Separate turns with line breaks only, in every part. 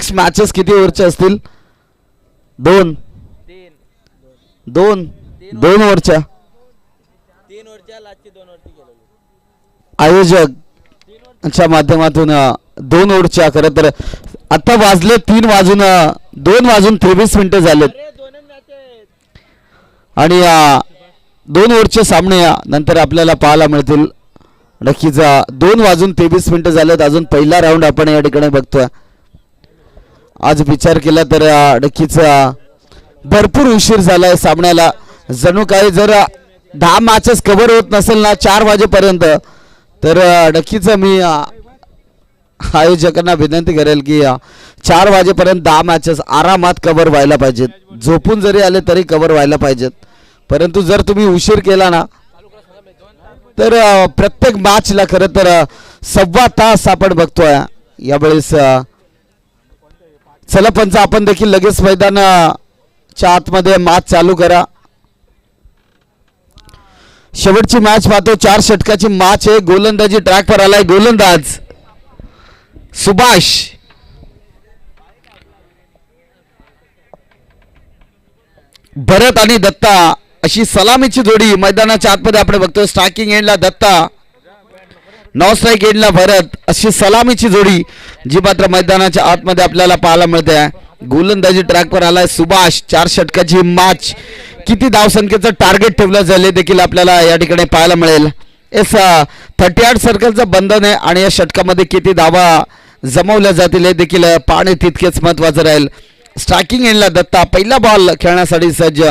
Subhash matches किती ओव्हरचे असतील? दोन दोन दोन ओव्हरच्या आयोजक माध्यमातून 2 ओव्हरच्या. खरं तर आता वाजले 2:23 झालेत आणि 2 ओव्हरचे सामने नंतर आपल्याला पाहायला मिळतील. नक्कीच 2:23 झालेत. अजून पहिला राऊंड आपण या ठिकाणी बघतोय. आज विचार केला तर नक्कीच भरपूर उशीर झालाय सामन्याला. जणू काही जर 10 मॅचेस कव्हर होत नसेल ना 4 वाजेपर्यंत तर नक्कीच मी आयोजकांना विनंती करेल की 4 वाजेपर्यंत 10 मॅचेस आरामात कव्हर व्हायला पाहिजेत. झोपून जरी आले तरी कव्हर व्हायला पाहिजेत. परंतु जर तुम्ही उशीर केला ना तर प्रत्येक मॅचला खरं तर 1.25 तास आपण बघतोय यावेळेस. चला पंच आपण देखील लगेच मैदानाच्या आतमध्ये मॅच चालू करा. शेवटची मॅच पाहतो. 4 षटकाची मॅच आहे. गोलंदाजी ट्रॅकवर आलाय. गोलंदाज सुभाष. भरत आणि दत्ता अशी सलामीची जोडी मैदानाच्या आतमध्ये आपण बघतो. स्ट्रायकिंग एंडला दत्ता, नॉन स्ट्राईक एंडला भरत अशी सलामीची जोडी जी मात्र मैदानाच्या आतमध्ये आपल्याला पाहायला मिळते. गोलंदाजी ट्रॅकवर आलाय सुभाष. 4 षटकाची मॅच. किती धावसंख्येचं टार्गेट ठेवलं झाले देखील आपल्याला या ठिकाणी पाहायला मिळेल. 38 सर्कलचं बंधन आहे आणि या षटकामध्ये किती धावा जमवल्या जातील हे देखील पाहणे तितकेच महत्वाचं राहील. स्ट्रायकिंग एंडला दत्ता. पहिला बॉल खेळण्यासाठी सज्ज.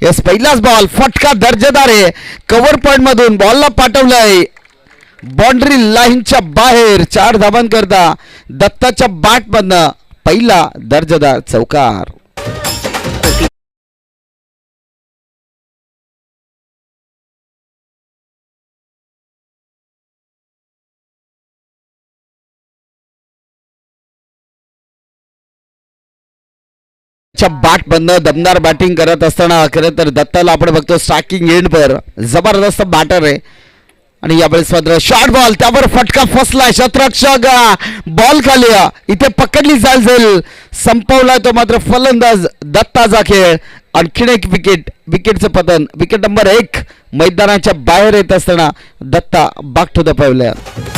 यस, पहिलाच बॉल फटका दर्जेदार आहे. कव्हर पॉइंट मधून बॉलला पाठवलाय बाउंड्री लाईनच्या बाहेर. 4 धावांकरता दत्ताच्या बॅट मधनं पहिला दर्जेदार चौकार. बॅट बंद दमदार बॅटिंग करत असताना खरं तर दत्ताला आपण बघतो स्ट्रायकिंग एंड पर जबरदस्त बॅटर आहे. आणि यावेळेस मात्र शॉर्ट बॉल त्यावर फटका फसलाय. शतरक्षक बॉल खाली इथे पकडली जाईल. संपवलाय तो मात्र फलंदाज दत्ताचा खेळ. आणखीन एक विकेटचं पतन. विकेट नंबर 1 मैदानाच्या बाहेर येत असताना Datta back to the pavilion.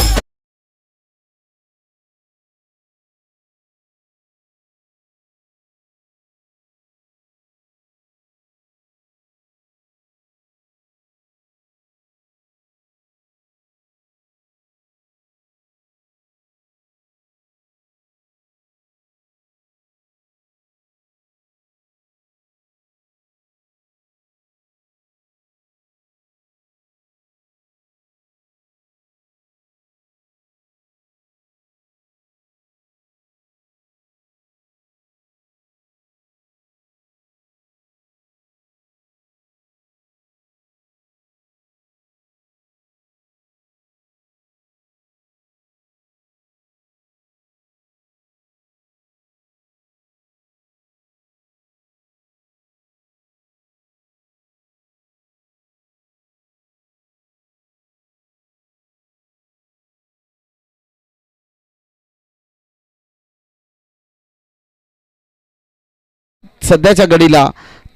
सध्याच्या घडीला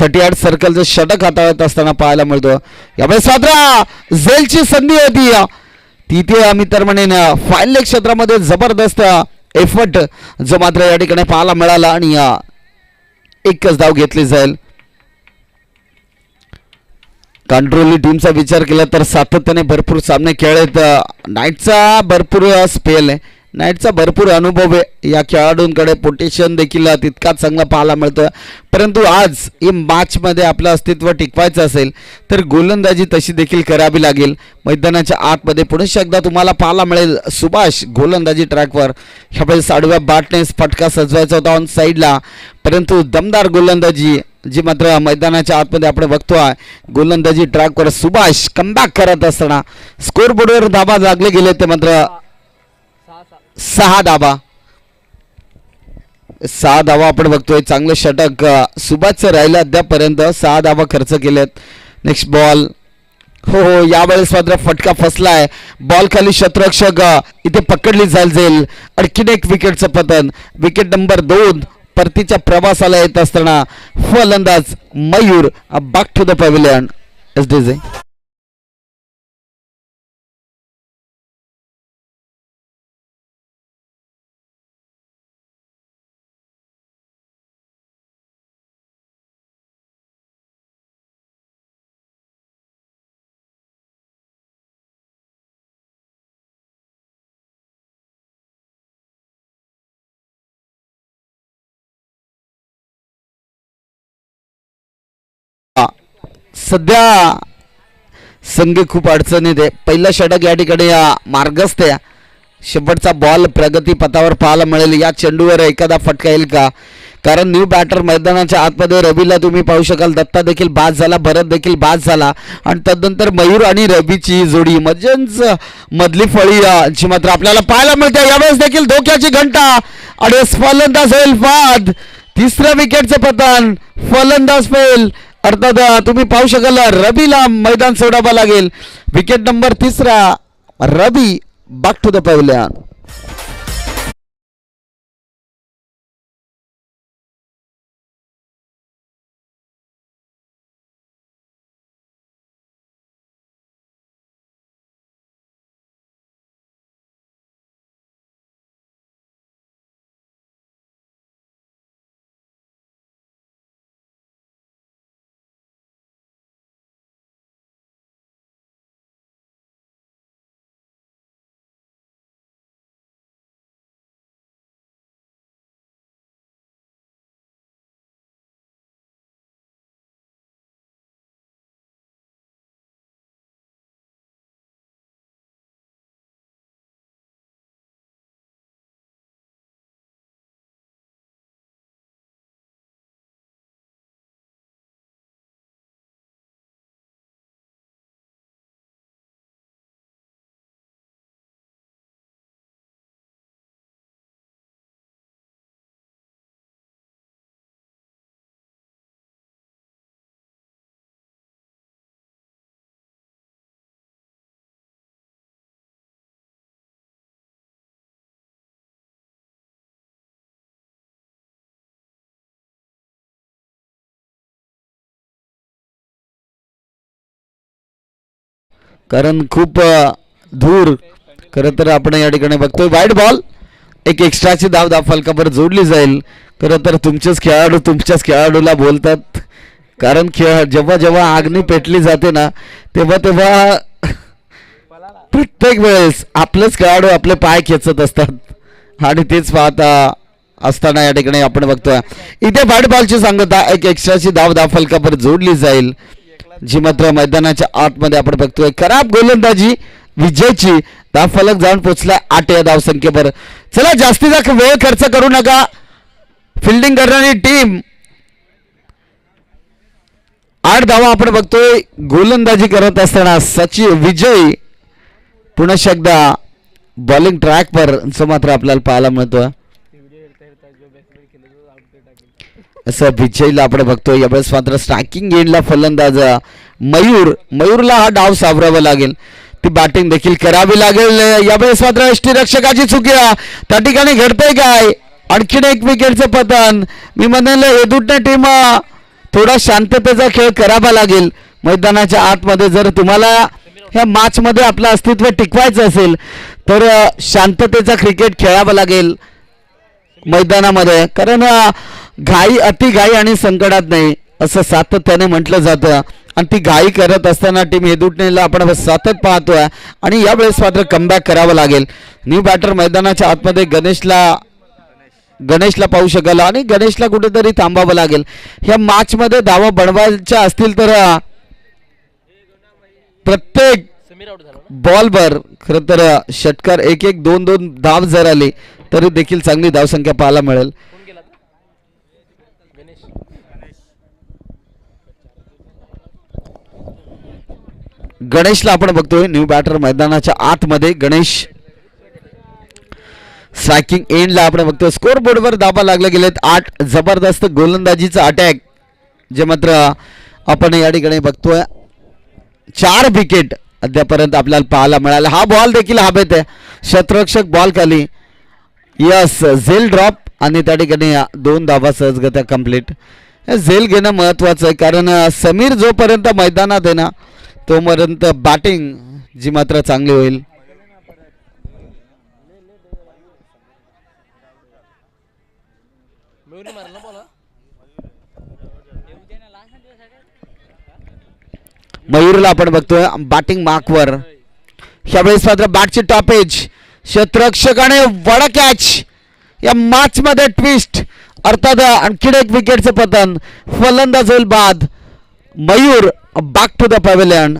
38 सर्कलचं षटक हाताळत असताना पाहायला मिळतो. यावेळेस मात्र झेलची संधी होती तिथे मी तर म्हणेन फाईल लेग क्षेत्रामध्ये जबरदस्त एफर्ट जो मात्र या ठिकाणी पाहायला मिळाला आणि एकच धाव घेतली जाईल. कंट्रोली टीमचा विचार केला तर सातत्याने भरपूर सामने खेळत. नाईटचा भरपूर स्पेल आहे. नाईटचा भरपूर अनुभव आहे. या खेळाडूंकडे पोटेन्शियल देखील तितकाच चांगला पाहायला मिळतं. परंतु आज या मॅचमध्ये आपलं अस्तित्व टिकवायचं असेल तर गोलंदाजी तशी देखील करावी लागेल. मैदानाच्या आतमध्ये पुन्हा एकदा तुम्हाला पाहायला मिळेल सुभाष गोलंदाजी ट्रॅकवर. ह्यावेळेस आडव्या बॅटने फटका सजवायचा होता ऑन साईडला. परंतु दमदार गोलंदाजी जी मात्र मैदानाच्या आतमध्ये आपण बघतोय. गोलंदाजी ट्रॅकवर सुभाष कमबॅक करत असताना स्कोर बोर्डवर धाबा लागले गेले ते मात्र 6 धाबा. 6 धावा आपण बघतोय. चांगलं षटक सुभाषचं राहिलं अद्यापर्यंत. 6 धावा खर्च केलेत. नेक्स्ट बॉल हो हो, यावेळेस मात्र फटका फसलाय. बॉल खाली क्षेत्ररक्षक इथे पकडली जाईल. आणखीन एक विकेटचं पतन. विकेट नंबर 2 परतीच्या प्रवासाला येत असताना फलंदाज Mayur back to the pavilion. SDJ सध्या संघ खूप अडचणीत आहे. पहिला षटक या ठिकाणी मार्गस्थ आहे. शेवटचा बॉल प्रगती पथावर पाहायला मिळेल. या चेंडूवर एखादा फटका येईल का? कारण न्यू बॅटर मैदानाच्या आतमध्ये रवीला तुम्ही पाहू शकाल. दत्ता देखील बाद झाला, भरत देखील बाद झाला आणि तदनंतर मयूर आणि रवीची जोडी मध्यंच मधली फळी ची मात्र आपल्याला पाहायला मिळते. यावेळेस देखील धोक्याची घंटा आणि फलंदाज होईल बाद. तिसऱ्या विकेटचं पतन. फलंदाज फेल. अर्थात तुम्ही पाहू शकाल रवीला मैदान सोडावं लागेल. Wicket number 3 Ravi back to the pavilion. कारण खूप दूर खरं तर आपण या ठिकाणी बघतोय वाईट बॉल. एक एक्स्ट्राची धाव फलकावर जोडली जाईल. खरं तर तुमचेच खेळाडू तुमच्याच खेळाडूला बोलतात. कारण जेव्हा जेव्हा आगनी पेटली जाते ना तेव्हा तेव्हा प्रत्येक वेळेस आपलेच खेळाडू आपले पाय खेचत असतात आणि तेच पाहता असताना या ठिकाणी आपण बघतोय इथे वाईट बॉलची सांगता. एक एक्स्ट्राची धाव फलकावर जोडली जाईल जी मात्र मैदानाच्या आतमध्ये आपण बघतोय. खराब गोलंदाजी विजयची. फलक जाऊन पोहोचलाय 8 या धावसंख्येवर. चला जास्तीचा वेळ खर्च करू नका. फिल्डिंग करणारी टीम 8 धावा आपण बघतोय. गोलंदाजी करत असताना सचिन विजय पुन्हा एकदा बॉलिंग ट्रॅकवर मात्र आपल्याला पाहायला मिळतोय. असं विजयला आपण बघतोय. यावेळेस मात्र स्ट्रायकिंग एंडला फलंदाज मयूरला हा डाव सावरावा लागेल. ती बॅटिंग देखील करावी लागेल. यावेळेस मात्र यष्टीरक्षकाची चुकी त्या ठिकाणी घडतंय काय? आणखीन एक विकेटचं पतन. मी म्हणेल एदुटने टीम थोडा शांततेचा खेळ करावा लागेल मैदानाच्या आतमध्ये. जर तुम्हाला ह्या मॅच मध्ये आपलं अस्तित्व टिकवायचं असेल तर शांततेचा क्रिकेट खेळावा लागेल मैदानामध्ये. कारण घाई अति घाई आणि संकटात नाही असं सातत्याने म्हटलं जातं आणि ती घाई करत असताना टीम हेदुटणेला आपण सतत पाहतोय आणि यावेळेस मात्र कमबॅक करावं लागेल. न्यू बॅटर मैदानाच्या आतमध्ये गणेशला पाहू शकाल आणि गणेशला कुठेतरी थांबावं लागेल. ह्या मॅच मध्ये धावा बनवायच्या असतील तर प्रत्येक बॉलवर खरं तर षटकार 1-1 2-2 धाव जर आली तरी देखील चांगली धावसंख्या पाहायला मिळेल. गणेशला आपण बघतोय न्यू बॅटर मैदानाच्या आतमध्ये. गणेश स्ट्रायकिंग एंडला आपण बघतोय. स्कोर बोर्डवर धावा लागले गेलेत 8. जबरदस्त गोलंदाजीचा अटॅक जे मात्र आपण या ठिकाणी बघतोय. 4 विकेट अद्यापर्यंत आपल्याला पाहायला मिळाला. हा बॉल देखील हवेत आहे, क्षेत्ररक्षक बॉल खाली. यस, झेल ड्रॉप आणि त्या ठिकाणी 2 धावा सहजगत्या कंप्लीट. झेल घेणं महत्वाचं आहे, कारण समीर जोपर्यंत मैदानात आहे ना तोपर्यंत बॅटिंग जी मात्र चांगली होईल. मयूरला आपण बघतोय बॅटिंग मार्कवर. यावेळेस मात्र बॅटची टॉपेज, क्षेत्ररक्षकाने वडा कॅच. या मॅच मध्ये ट्विस्ट, अर्थात आणखी एक विकेटचं पतन. फलंदाज होईल बाद. Mayur back to the pavilion.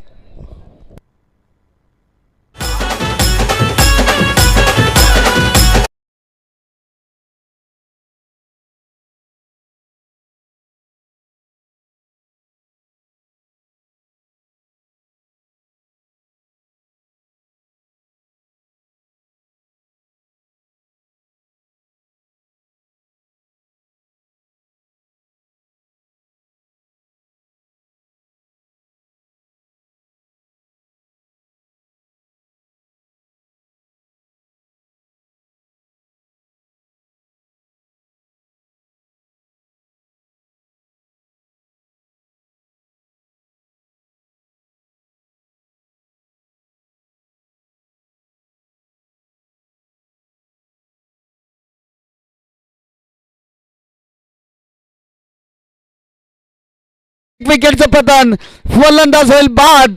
विकेटचं पतन, फलंदाज होईल बाद.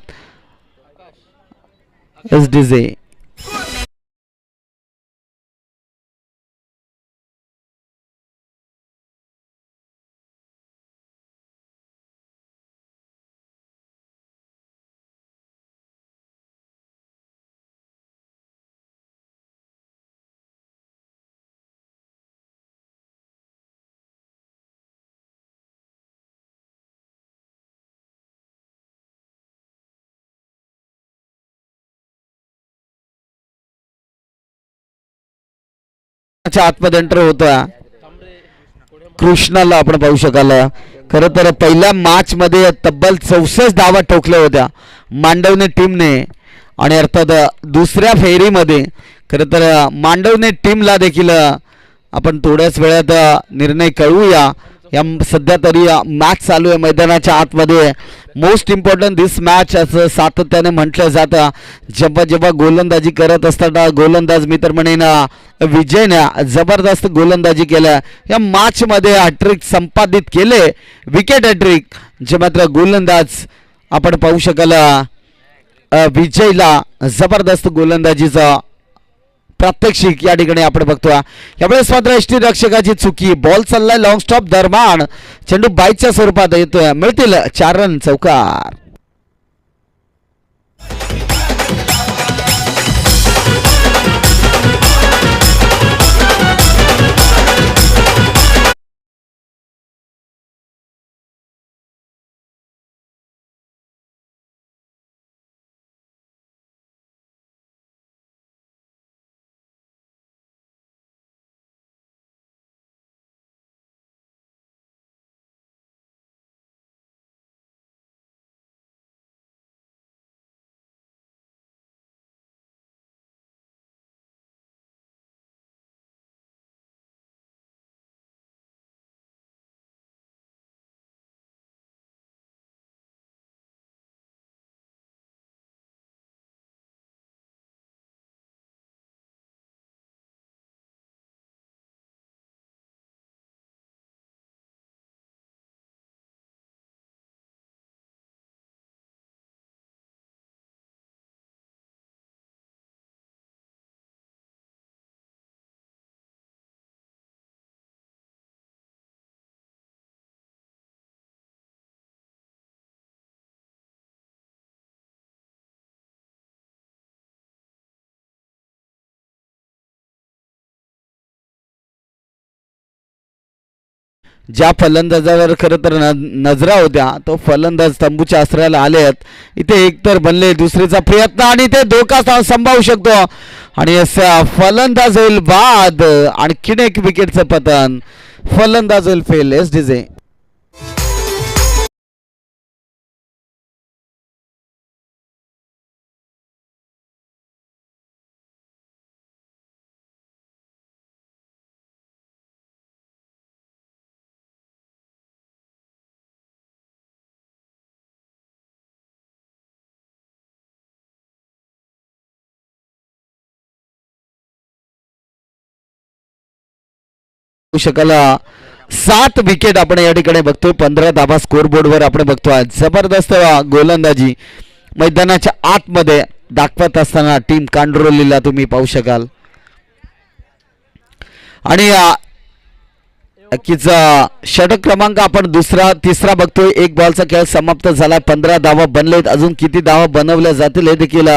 एसडीजे आतमध्ये एंटर होता. कृष्णाला आपण पाहू शकाल. खरं तर पहिल्या मॅच मध्ये तब्बल 64 धावा ठोकल्या होत्या मांडवणे टीमने. आणि अर्थात दुसऱ्या फेरीमध्ये खरं तर मांडवणे टीमला देखील आपण थोड्याच वेळात निर्णय कळवूया. या सध्या तरी मॅच चालू आहे मैदानाच्या आतमध्ये. मोस्ट इम्पॉर्टंट दिस मॅच असं सातत्याने म्हटलं जातं. जेव्हा जेव्हा गोलंदाजी करत असताना गोलंदाज मी तर म्हणेन विजयने जबरदस्त गोलंदाजी केल्या. या मॅच मध्ये हॅट्रिक संपादित केले, विकेट हॅट्रिक. जे मात्र गोलंदाज आपण पाहू शकाल विजयला जबरदस्त गोलंदाजीचा प्रात्यक्षिक या ठिकाणी आपण बघतोय. यावेळेस मात्र एसटी रक्षकाची चुकी. बॉल चाललाय लॉंग स्टॉप दरम्यान, चेंडू बाईकच्या स्वरूपात येतोय. मिळतील 4 रन चौकार. ज्या फलंदाजावर खरं तर नजरा होत्या तो फलंदाज तंबूच्या आश्रयाला आले आहेत. इथे एक तर बनले, दुसरीचा प्रयत्न आणि ते धोका संभावू शकतो. आणि फलंदाज होईल बाद. आणखीन एक विकेटचं पतन, फलंदाज होईल फेल. एसडीजे शकाल 7 विकेट आपण या ठिकाणी बघतोय. 15 धाबा स्कोर बोर्डवर आपण बघतोय. जबरदस्त गोलंदाजी मैदानाच्या आतमध्ये दाखवत असताना टीम कांडरोलीला तुम्ही पाहू शकाल. आणि नक्कीच षटक क्रमांक आपण तिसरा बघतोय. 1 बॉलचा खेळ समाप्त झाला. 15 धावा बनलेत. अजून किती धावा बनवल्या जातील हे देखील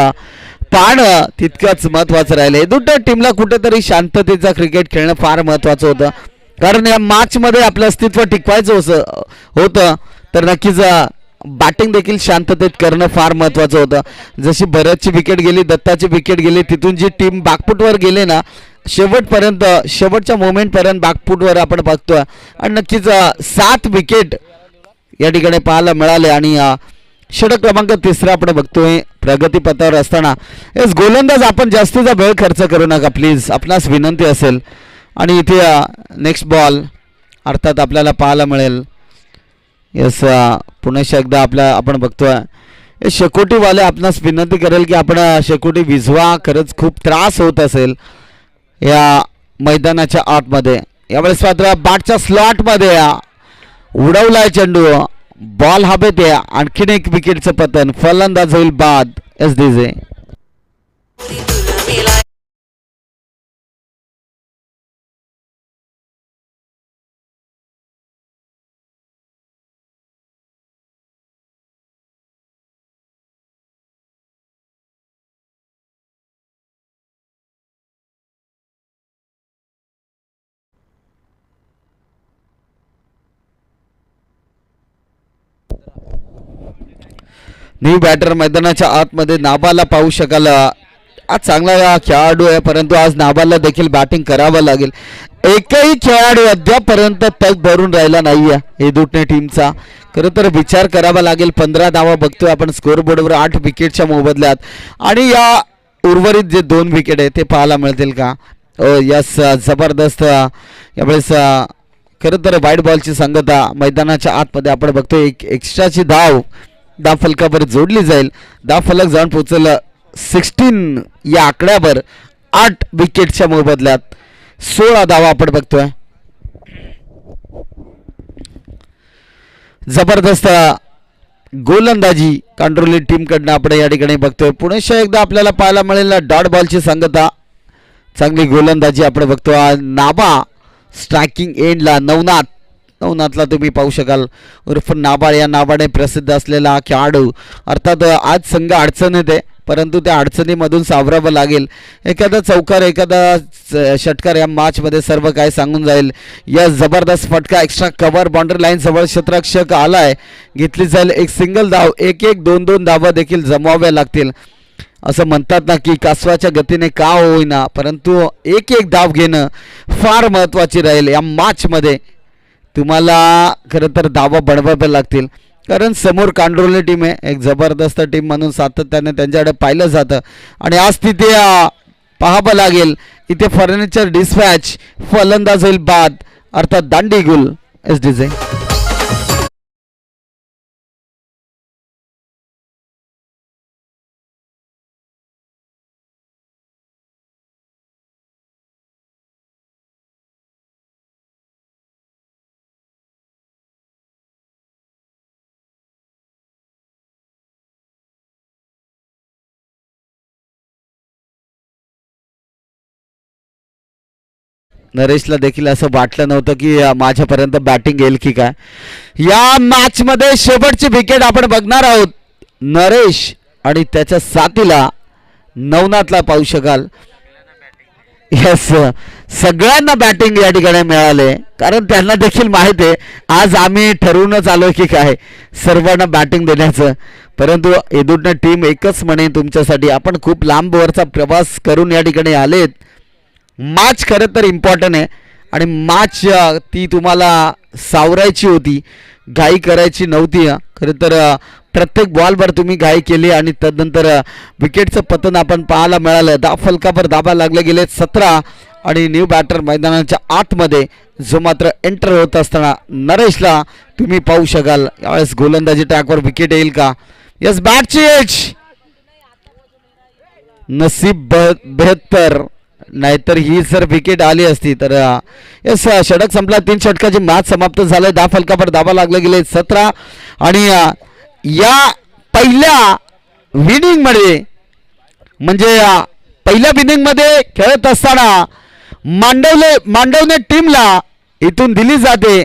पाहणं तितकंच महत्वाचं राहिलं. दोन्ही टीमला कुठेतरी शांततेचा क्रिकेट खेळणं फार महत्वाचं होतं, कारण या मॅच मध्ये आपलं अस्तित्व टिकवायचं होतं. तर नक्कीच बॅटिंग देखील शांततेत करणं फार महत्वाचं होतं. जशी भरतची विकेट गेली, दत्ताची विकेट गेली, तिथून जी टीम बॅकफुटवर गेले ना, शेवटपर्यंत शेवटच्या मोमेंटपर्यंत बॅकफुटवर आपण बघतोय. आणि नक्कीच 7 विकेट या ठिकाणी पाहायला मिळाले. आणि षटक क्रमांक तिसरा आपण बघतोय प्रगतीपथावर असताना. येस गोलंदाज आपण जास्तीचा वेळ खर्च करू नका प्लीज, आपणास विनंती असेल. आणि इथे नेक्स्ट बॉल अर्थात आपल्याला पाहायला मिळेल. येस पुन्हा एकदा आपण बघतोय हे शेकोटीवाले आपणास विनंती करेल की आपण शेकोटी विझवा. खरंच खूप त्रास होत असेल या मैदानाच्या आतमध्ये. यावेळेस मात्र बॅटच्या स्लॉटमध्ये उडवलाय चेंडू. बॉल हवेत आहे. आणखीन एक विकेटचं पतन. फलंदाज होईल बाद. एस डीजे न्यू बॅटर मैदानाच्या आतमध्ये नाबाला पाहू शकाल. आज चांगला खेळाडू आहे, परंतु आज नाबाला देखील बॅटिंग करावं लागेल. एकही खेळाडू अद्यापर्यंत तग भरून राहिला नाहीये हे दोन्ही टीमचा. खरं तर विचार करावा लागेल. 15 धावा बघतोय आपण स्कोर बोर्डवर 8 विकेटच्या मोबदल्यात. आणि या उर्वरित जे 2 विकेट आहे ते पाहायला मिळतील का? यस जबरदस्त. यावेळेस खरं तर वाईट बॉलची संगता मैदानाच्या आतमध्ये आपण बघतोय. एक एक्स्ट्राची धाव फलकावर जोडली जाईल. फलक जाऊन पोहोचल 16 या आकड्यावर. 8 विकेटच्या मोबदल्यात 16 धावा आपण बघतोय. जबरदस्त गोलंदाजी कांडरोली टीम कडनं आपण या ठिकाणी बघतोय. पुन्हा एकदा आपल्याला पाहायला मिळेल डॉट बॉलची संगता. चांगली गोलंदाजी आपण बघतोय. नाबा स्ट्रायकिंग एंडला नवनाथला तुम्ही पाहू शकाल. उर्फ नाबाळ या नावाने प्रसिद्ध असलेला खेळाडू. अर्थात आज संघ अडचणीत आहे, परंतु त्या अडचणीमधून सावरावं लागेल. एखादा चौकार एखादा षटकार या मॅचमध्ये सर्व काय सांगून जाईल. या जबरदस्त फटका एक्स्ट्रा कव्हर बाउंड्री लाईन जवळ क्षेत्ररक्षक आलाय. घेतली जाईल एक सिंगल धाव. 1-1 2-2 धावा देखील जमवाव्या लागतील. असं म्हणतात ना की कासवाच्या गतीने का होईना, परंतु 1-1 धाव घेणं फार महत्त्वाची राहील. या मॅचमध्ये तुम्हाला खरं तर धावा बनवाव्या लागतील, कारण समोर कांडरोली टीम आहे. एक जबरदस्त टीम म्हणून सातत्याने त्यांच्याकडे पाहिलं जातं. आणि आज तिथे पाहावं लागेल. इथे फर्निचर डिस्पॅच फलंदाज होईल बाद, अर्थात दांडी गुल. एस डीजे नरेशला देखील असं वाटलं नव्हतं की माझ्यापर्यंत बॅटिंग येईल की काय. या मॅच मध्ये शेवटची विकेट आपण बघणार आहोत. नरेश आणि त्याच्या साथीला नवनाथला पाहू शकाल. यस सगळ्यांना बॅटिंग या ठिकाणी मिळाले, कारण त्यांना देखील माहित आहे आज आम्ही ठरवूनच आलोय की काय सर्वांना बॅटिंग देण्याचं. परंतु हे दोन्ही टीम एकच म्हणे तुमच्यासाठी. आपण खूप लांबवरचा प्रवास करून या ठिकाणी आलेत. मॅच खरं तर इम्पॉर्टंट आहे आणि मॅच ती तुम्हाला सावरायची होती, घाई करायची नव्हती. खरं तर प्रत्येक बॉलवर तुम्ही घाई केली आणि तदनंतर विकेटचं पतन आपण पाहायला मिळालं. फलकावर धाबा लागले गेले 17. आणि न्यू बॅटर मैदानाच्या आतमध्ये जो मात्र एंटर होत असताना नरेशला तुम्ही पाहू शकाल. यावेळेस गोलंदाजी ट्रॅकवर विकेट येईल का? यस बॅटची एज नसीब 72. नाहीतर ही जर विकेट आली असती तर यस षटक संपला. 3 षटकाची मॅच समाप्त झालंय. 10 फलकावर धावा लागले गेले 17 आणि या पहिल्या विनिंग मध्ये म्हणजे पहिल्या विनिंग मध्ये खेळत असताना मांडवणे टीमला इथून दिली जाते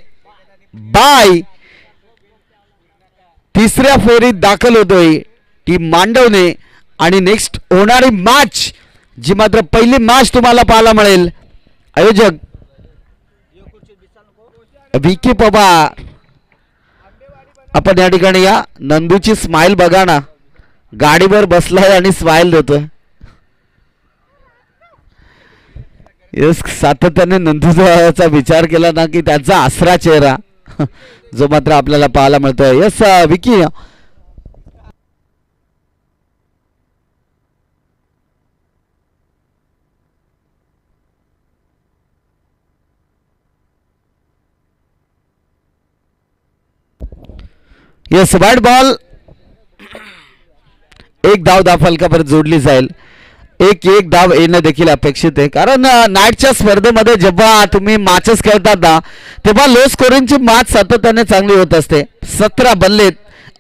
बाय. तिसऱ्या फेरीत दाखल होतोय टीम मांडवणे आणि नेक्स्ट होणारी मॅच जी मात्र पहिली मॅच तुम्हाला पाहायला मिळेल. आयोजक विकी पवार. आपण या ठिकाणी या नंदूची स्माइल बघा ना, गाडीवर बसलाय आणि स्माइल देतोय. यस सातत्याने नंदूचा विचार केला ना की त्यांचा आसरा चेहरा जो मात्र आपल्याला पाहायला मिळतोय. यस विकी यस वाईट बॉल. एक धाव फलकावर जोडली जाईल. एक धाव येणं देखील अपेक्षित आहे कारण नाईटच्या स्पर्धेमध्ये जेव्हा तुम्ही मॅचेस खेळतात ना तेव्हा लो स्कोरिंगची मॅच सातत्याने चांगली होत असते. 17 बनलेत.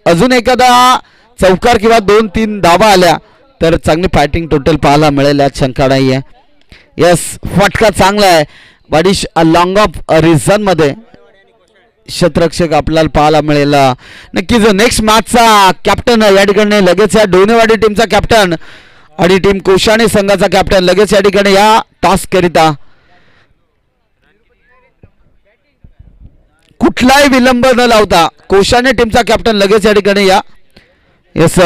अजून एखादा चौकार किंवा 2-3 धावा आल्या तर चांगली फायटिंग टोटल पाहायला मिळेल यात शंका नाही आहे. यस फटका चांगला आहे. वाडिश लॉंग ऑफ रिझन मध्ये क्षेत्ररक्षक आपल्याला पाहायला मिळेल. नक्कीच नेक्स्ट मॅचचा कॅप्टन या ठिकाणी लगेच या डोनेवाडी टीमचा कॅप्टन आणि टीम कोशाने संघाचा कॅप्टन लगेच या ठिकाणी या टॉस करिता कुठलाही विलंब न लावता कोशाने टीमचा कॅप्टन लगेच या ठिकाणी या. यस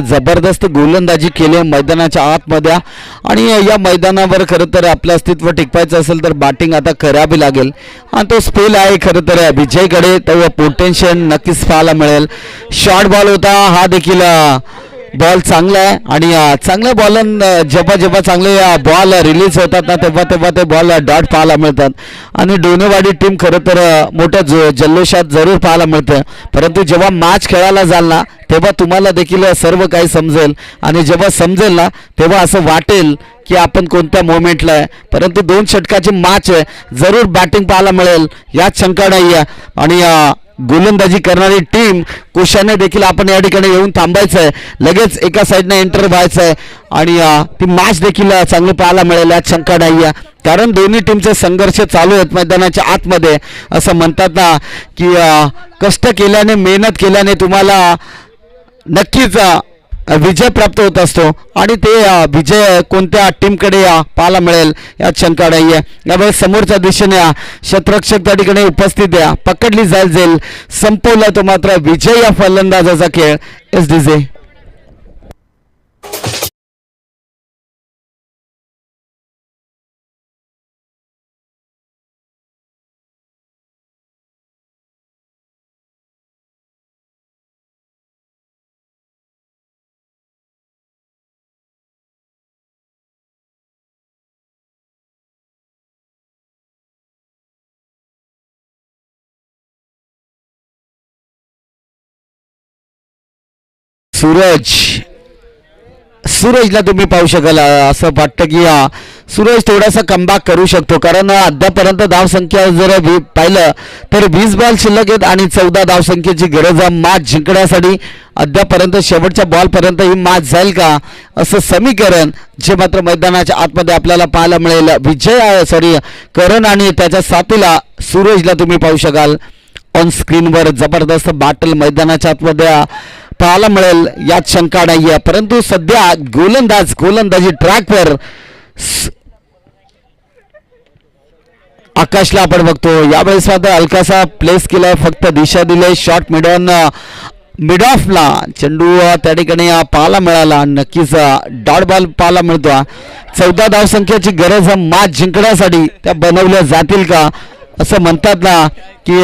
जबरदस्त गोलंदाजी केली मैदानाच्या आतमध्ये आणि या मैदानावर खरं तर आपलं अस्तित्व टिकवायचं असेल तर बॅटिंग आता करावी लागेल आणि तो स्पेल आहे खरं तर विजयकडे तो पोटेन्शियल नक्कीच पाहायला मिळेल. शॉर्ट बॉल होता हा देखील बॉल चांगला आहे आणि चांगल्या बॉलन जेव्हा जेव्हा चांगले बॉल रिलीज होतात ना तेव्हा तेव्हा ते बॉल डॉट पाहायला मिळतात आणि डोनेवाडी टीम खरं तर मोठ्या जल्लोषात जरूर पाहायला मिळते. परंतु जेव्हा मॅच खेळायला जाल ना तेव्हा तुम्हाला देखील सर्व काही समजेल आणि जेव्हा समजेल ना तेव्हा असं वाटेल की आपण कोणत्या मोमेंटला आहे. परंतु 2 षटकाची मॅच आहे, जरूर बॅटिंग पाहायला मिळेल यात शंका नाही आहे आणि गोलंदाजी करणारी टीम कुशाने देखील आपण या ठिकाणी येऊन थांबायचं आहे, लगेच एका साईडने एंटर व्हायचं आहे आणि ती मॅच देखील चांगली पाहायला मिळेल यात शंका नाही आहे. कारण दोन्ही टीमचे संघर्ष चालू आहेत मैदानाच्या आतमध्ये. असं म्हणतात ना की कष्ट केल्याने मेहनत केल्याने तुम्हाला नक्कीच विजय प्राप्त होत असतो आणि ते विजय कोणत्या टीमकडे पाहायला मिळेल यात शंका नाही आहे. यावेळेस समोरच्या दिशेने क्षेत्ररक्षक त्या ठिकाणी उपस्थित आहे, पकडली जाईल संपवला तो मात्र विजय या फलंदाजाचा खेळ. SDJ सूरजला तुम्ही पाहू शकाल. असं वाटतं की सूरज थोडासा कमबॅक करू शकतो कारण अद्यापर्यंत धावसंख्या जर पाहिलं तर 20 बॉल शिल्लक आहेत आणि 14 धावसंख्येची गरज आहे मॅच जिंकण्यासाठी. अद्यापर्यंत शेवटच्या बॉलपर्यंत ही मॅच जाईल का असं समीकरण जे मात्र मैदानाच्या आतमध्ये आपल्याला पाहायला मिळेल. करण आणि त्याच्या साथीला सूरजला तुम्ही पाहू शकाल ऑन स्क्रीनवर. जबरदस्त बॅटल मैदानाच्या आतमध्ये पाहायला मिळेल यात शंका नाही आहे. परंतु सध्या गोलंदाजी ट्रॅकवर आकाशला आपण बघतो. यावेळेस मात्र हलकासा प्लेस केलाय, फक्त दिशा दिले शॉर्ट मिड ऑफला चेंडू त्या ठिकाणी पाहायला मिळाला. नक्कीच डॉट बॉल पाहायला मिळतो. 14 धावसंख्येची गरज मॅच जिंकण्यासाठी त्या बनवल्या जातील का असं म्हणतात ना की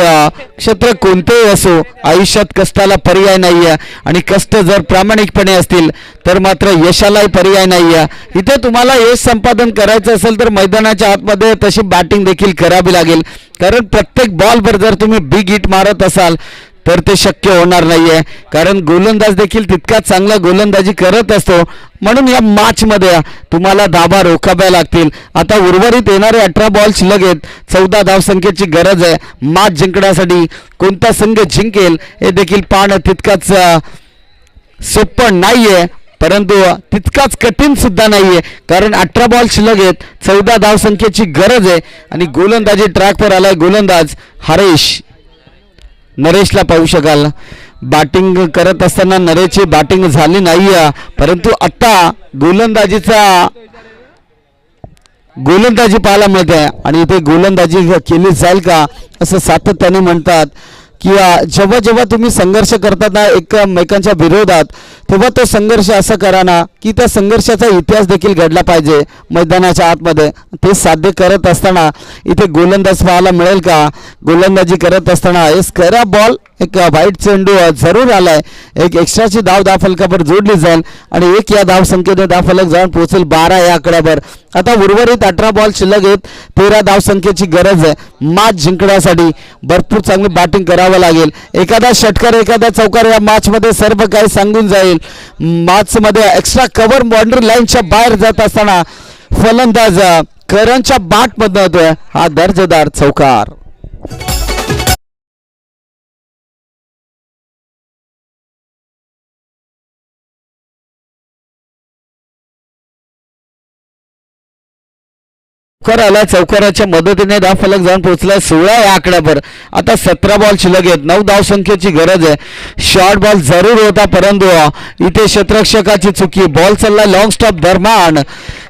क्षेत्र कोणतेही असो आयुष्यात कष्टाला पर्याय नाही आहे आणि कष्ट जर प्रामाणिकपणे असतील तर मात्र यशालाही पर्याय नाही आहे. इथे तुम्हाला यश संपादन करायचं असेल तर मैदानाच्या आतमध्ये तशी बॅटिंग देखील करावी लागेल कारण प्रत्येक बॉलवर जर तुम्ही बिग हिट मारत असाल तर ते शक्य होणार नाहीये कारण गोलंदाज देखील तितकाच चांगला गोलंदाजी करत असतो. म्हणून या मॅचमध्ये तुम्हाला धाबा रोखाव्या लागतील. आता उर्वरित येणारे 18 बॉल शिल्लक आहेत, 14 धावसंख्येची गरज आहे मॅच जिंकण्यासाठी. कोणता संघ जिंकेल हे देखील पाहणं तितकाच सोपं नाहीये परंतु तितकाच कठीण सुद्धा नाहीये कारण 18 बॉल शिल्लक आहेत, 14 धावसंख्येची गरज आहे आणि गोलंदाजी ट्रॅकवर आलाय गोलंदाज नरेशला पाहू शकाल. बॅटिंग करत असताना नरेशची बॅटिंग झाली नाही परंतु आता गोलंदाजी पाहायला मिळते आणि इथे गोलंदाजी केली जाईल का असं सातत्याने म्हणतात की जेव्हा जेव्हा तुम्ही संघर्ष करतात ना एकमेकांच्या विरोधात तेव्हा तो संघर्ष असा करा ना की त्या संघर्षाचा इतिहास देखील घडला पाहिजे मैदानाच्या आतमध्ये. ते साध्य करत असताना इथे गोलंदाज पाहायला मिळेल का. गोलंदाजी करत असताना स्क्वेअर बॉल एक वाईट चेंडू जरूर आलाय. एक एक्स्ट्राची धाव फलकावर जोडली जाईल आणि एक या धावसंख्येने धावफलक जाऊन पोहोचेल 12 या आकड्यावर. आता उर्वरित 18 बॉल शिल्लक आहेत, 13 धावसंख्येची गरज आहे मॅच जिंकण्यासाठी. भरपूर चांगली बॅटिंग करावं लागेल. एखादा षटकार एखादा चौकार या मॅच मध्ये सर्व काही सांगून जाईल. मॅच मध्ये एक्स्ट्रा कव्हर बाउंड्री लाईनच्या बाहेर जात असताना फलंदाज करणच्या बॅट मध्ये होतोय हा दर्जेदार चौकार. चौकाराच्या मदतीने धावफलक जाऊन पोहोचलाय 16 या आकड्यावर. आता 17 बॉल शिल्लक आहेत, 9 धावसंख्येची गरज आहे. शॉर्ट बॉल जरूर होता परंतु इथे क्षेत्ररक्षकाची चुकी. बॉल चालला लॉंग स्टॉप दरम्यान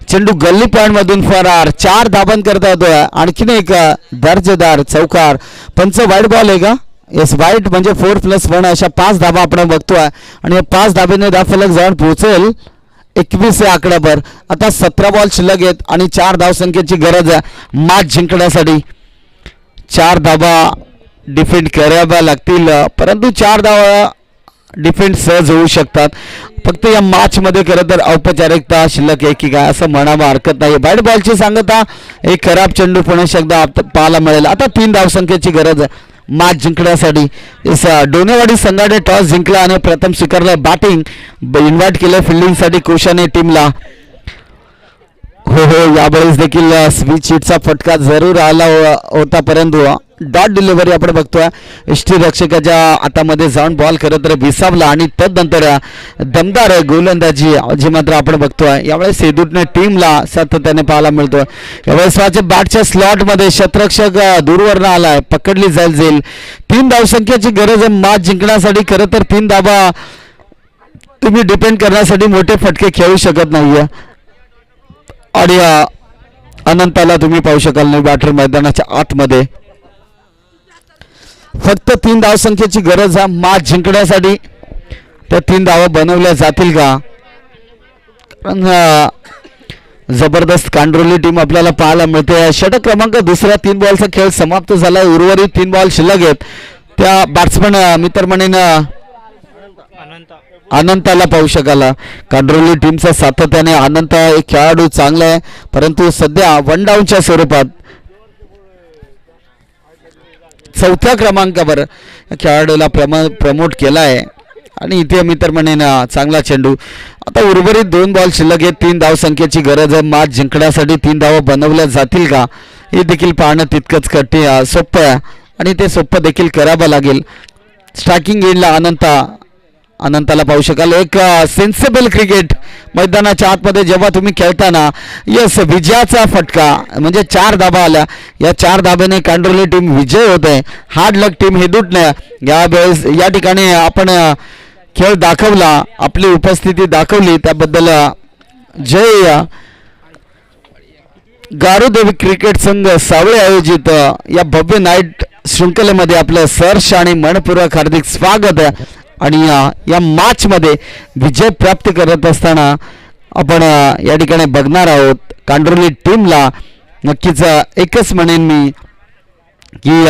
चेंडू गल्ली पॉइंट मधून फरार. 4 धाबन करता येतोय. आणखीन एक दर्जेदार चौकार. पंच वाईड बॉल आहे का येस वाईट म्हणजे 4+1 अशा 5 धाबा आपण बघतोय आणि या 5 धाब्याने धावफलक जाऊन पोहोचेल 21 या आकड्यावर. आता 17 बॉल शिल्लक आहेत आणि 4 धावसंख्येची गरज आहे मॅच जिंकण्यासाठी. 4 धाबा डिफेंड कराव्या लागतील, परंतु 4 धावा डिफेंड सहज होऊ शकतात. फक्त या मॅचमध्ये खरं तर औपचारिकता शिल्लक आहे की काय असं म्हणावं हरकत नाही. वाईट बॉलची सांगता एक खराब चेंडू पुन्हा एकदा पाहायला मिळेल. आता 3 धावसंख्येची गरज आहे मॅच जिंकण्यासाठी. डोनेवाडी संघाने टॉस जिंकला आणि प्रथम स्वीकारलं बॅटिंग. इन्व्हाइट केलं फिल्डिंगसाठी कोशाने टीमला. हो यावेळेस देखील स्विच हिटचा फटका जरूर आला होता, परंतु डॉट डिलिव्हरी आपण बघतोय यष्टी रक्षकाच्या हातामध्ये जाऊन बॉल खरं तर विसावला आणि तदनंतर दमदार गोलंदाजी जी मात्र आपण बघतोय यावेळेस सेदूटने टीमला सातत्याने पाहायला मिळतोय. यावेळेस बॅटच्या स्लॉटमध्ये शतरक्षक दूरवरनं आलाय, पकडली जाईल. 3 धावसंख्येची गरज आहे मॅच जिंकण्यासाठी. खरं तर 3 धावा तुम्ही डिपेंड करण्यासाठी मोठे फटके खेळू शकत नाहीये आणि अनंताला तुम्ही पाहू शकाल नाही बॅटर मैदानाच्या आतमध्ये. फक्त 3 धावसंख्येची गरज आहे मॅच जिंकण्यासाठी. त्या 3 धावा बनवल्या जातील का? कारण जबरदस्त कांडरोली टीम आपल्याला पाहायला मिळते. षटक क्रमांक दुसऱ्या 3 बॉलचा खेळ समाप्त झाला. उर्वरित 3 बॉल शिल्लक आहेत. त्या बॅट्समन मित्रमणीनं अनंताला पाहू शकाला. कांडरोली टीमचा सातत्याने अनंत एक खेळाडू चांगला आहे, परंतु सध्या 1 डाऊनच्या स्वरूपात 4थ्या क्रमांकावर खेळाडूला प्रमोट केला आहे आणि इथे मित्रमणीनं चांगला चेंडू. आता उर्वरित 2 बॉल शिल्लक आहेत. 3 धावसंख्येची गरज आहे मॅच जिंकण्यासाठी. 3 धावा बनवल्या जातील का हे देखील पाहणं तितकंच सोपं आहे आणि ते सोपं देखील करावं लागेल. स्ट्रायकिंग एंडला अनंताला पाहू शकाल. एक सेन्सेबल क्रिकेट मैदानाच्या आतमध्ये जेव्हा तुम्ही खेळताना यस विजयाचा फटका म्हणजे 4 धाबा आल्या. या 4 धाब्याने कांडरोली टीम विजय होत आहे. हार्ड लक टीम हेदूटने यावेळेस या ठिकाणी आपण खेळ दाखवला, आपली उपस्थिती दाखवली, त्याबद्दल जय. गारुदेवी क्रिकेट संघ सावळे आयोजित या भव्य नाईट शृंखलेमध्ये आपलं सहर्ष आणि मनपूर्वक हार्दिक स्वागत आहे. आणि या मॅच मध्ये विजय प्राप्त करत असताना आपण या ठिकाणी बघणार आहोत कांडरोली टीमला. नक्कीच एकच म्हणेन मी की